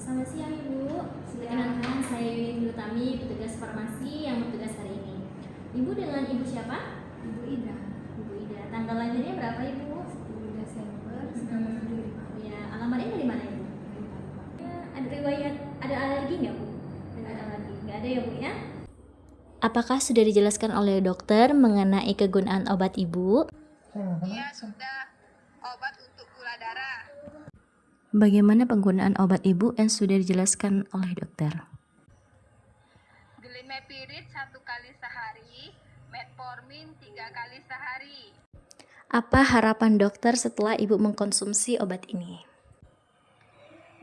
Selamat siang Ibu. Perkenalkan saya Yuni Utami, petugas farmasi yang bertugas hari ini. Ibu dengan Ibu siapa? Ibu Ida. Ibu Ida. Tanggal lahirnya berapa Ibu? 10 Desember 1975. Ya, alamatnya dari mana Ibu? Ya, ada riwayat ada alergi nggak Bu? Ada alergi? Nggak ada ya Bu ya? Apakah sudah dijelaskan oleh dokter mengenai kegunaan obat Ibu? Iya, sudah. Obat untuk gula darah. Bagaimana penggunaan obat Ibu yang sudah dijelaskan oleh dokter? Glimepirid 1 kali sehari, metformin 3 kali sehari. Apa harapan dokter setelah Ibu mengkonsumsi obat ini?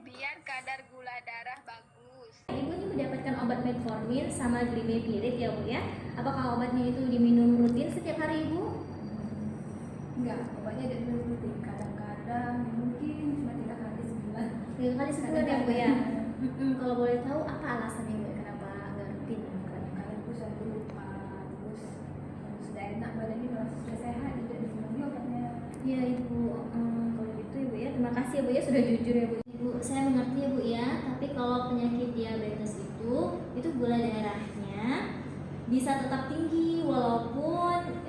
Biar kadar gula darah bagus. Ibu ini mendapatkan obat metformin sama glimepirid ya Bu ya. Apakah obatnya itu diminum rutin setiap hari Ibu? Enggak, obatnya ada rutin. Kadang-kadang mungkin cuma 3 kali sebulan. 3 kali sebulan ya Bu ya. Kalau boleh tahu apa alasannya Bu? Kenapa nggak rutin? Kadang-kadang aku selalu lupa. Terus sudah enak badannya, merasa sudah sehat, tidak diminum obatnya. Iya Ibu. Kalau gitu Ibu ya. Terima kasih ya Bu ya sudah jujur ya Bu. Ibu, saya mengerti ya Bu ya. Tapi kalau penyakit diabetes itu gula darahnya bisa tetap tinggi walaupun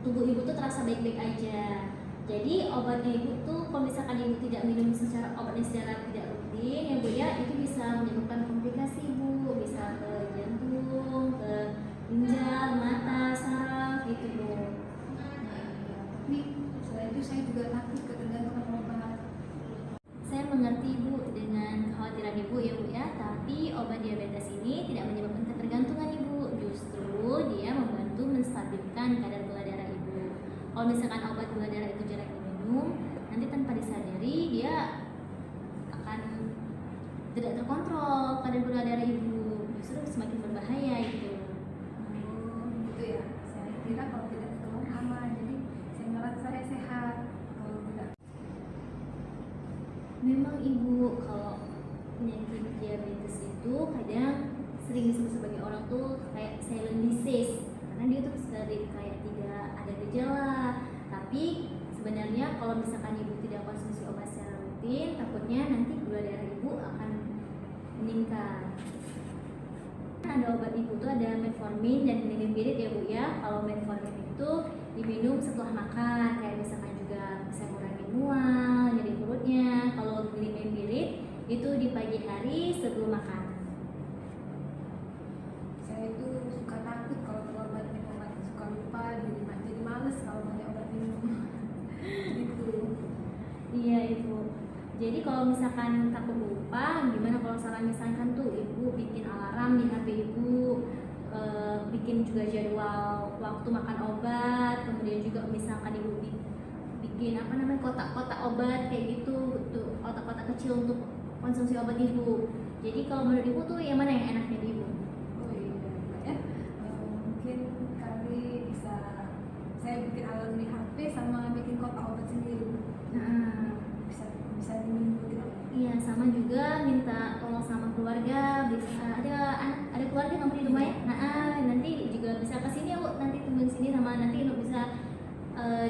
tubuh Ibu tuh terasa baik-baik aja. Jadi obatnya Ibu tuh kalau misalkan Ibu tidak minum obatnya secara tidak rutin ya Bu ya, itu bisa menyebabkan komplikasi Ibu, bisa ke jantung, ke ginjal, mata, saraf gitu Bu. Tapi selain itu saya juga takut ketergantungan obat. Saya mengerti Ibu dengan kekhawatiran Ibu ya Bu ya, tapi obat diabetes ini tidak menyebabkan ketergantungan Ibu, justru dia membantu menstabilkan kadar gula darah Ibu. Kalau misalkan obat gula darah itu jarang diminum, nanti tanpa disadari dia akan tidak terkontrol kadar gula darah Ibu, justru semakin berbahaya itu. Gitu ya. Saya kira kalau tidak keluar aman, jadi saya merasa saya sehat. Kalau tidak, Memang Ibu, kalau penyakit diabetes itu kadang sering disebut sebagai orang tuh kayak silent disease, karena dia tuh kayak tidak ada gejala. Tapi sebenarnya kalau misalkan Ibu tidak konsumsi obat secara rutin, takutnya nanti gula darah Ibu akan meningkat. Ada obat Ibu tuh ada metformin dan glimepirid ya Bu ya. Kalau metformin itu diminum setelah makan, kayak misalkan juga bisa ngurangin mual, nyeri perutnya. Kalau glimepirid itu di pagi hari sebelum makan. saya itu suka takut kalau obat minum obat, suka lupa, jadi males kalau banyak obat minum. Gitu. Iya Ibu. Jadi kalau misalkan takut lupa, gimana kalau saran misalkan tuh Ibu bikin alarm di HP Ibu, bikin juga jadwal waktu makan obat, kemudian juga misalkan Ibu bikin kotak-kotak obat kayak gitu, tuh kotak-kotak kecil untuk konsumsi obat Ibu. Jadi kalau menurut Ibu tuh yang mana yang enaknya di Ibu? Oh iya, ya. Mungkin kali bisa saya bikin alarm di HP sama bikin kotak obat sendiri. Nah, Bisa diminum gitu. iya, sama juga minta tolong sama keluarga, bisa ada keluarga kamu di rumah ya. Nah, nanti juga bisa ke sini ya Bu, nanti tungguin sini sama nanti Ibu bisa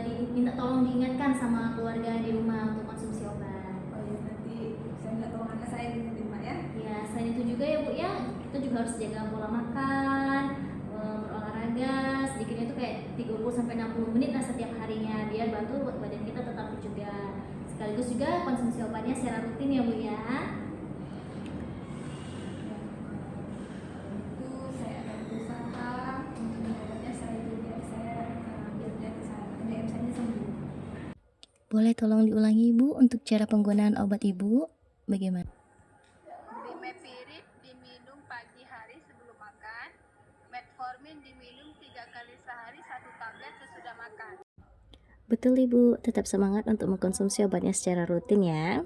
diminta tolong diingatkan sama keluarga di rumah untuk konsumsi obat. Oh iya, nanti saya minta tolong anak saya di rumah ya. Ya, selain itu juga ya Bu ya, kita juga harus jaga pola makan, berolahraga, sedikitnya itu kayak 30-60 menit lah setiap harinya, biar bantu buat badan kita tetap terjaga. Sekaligus juga konsumsi obatnya secara rutin ya Bu ya. Itu saya akan berusaha untuk menjaga saya biar saya sembuh. Boleh tolong diulangi Ibu untuk cara penggunaan obat Ibu bagaimana? Glimepirid diminum pagi hari sebelum makan. Metformin diminum 3 kali sehari 1 tablet sesudah makan. Betul Ibu, tetap semangat untuk mengkonsumsi obatnya secara rutin ya.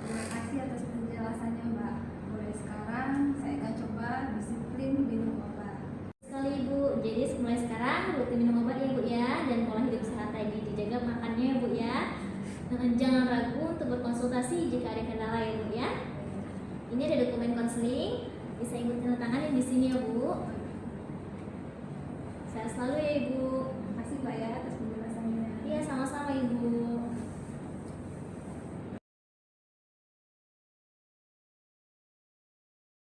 Terima kasih atas penjelasannya Mbak. Mulai sekarang saya akan coba disiplin minum obat. Sekali Ibu, jadi mulai sekarang rutin minum obat ya Bu ya, dan pola hidup sehat tadi dijaga makannya ya Bu ya. Dan jangan ragu untuk berkonsultasi jika ada kendala ya Bu ya. Ini ada dokumen konseling, bisa Ibu tanda tangan di sini ya Bu. Sehat selalu ya Ibu. Terima kasih Mbak ya atas penjelasannya. Iya, sama-sama Ibu.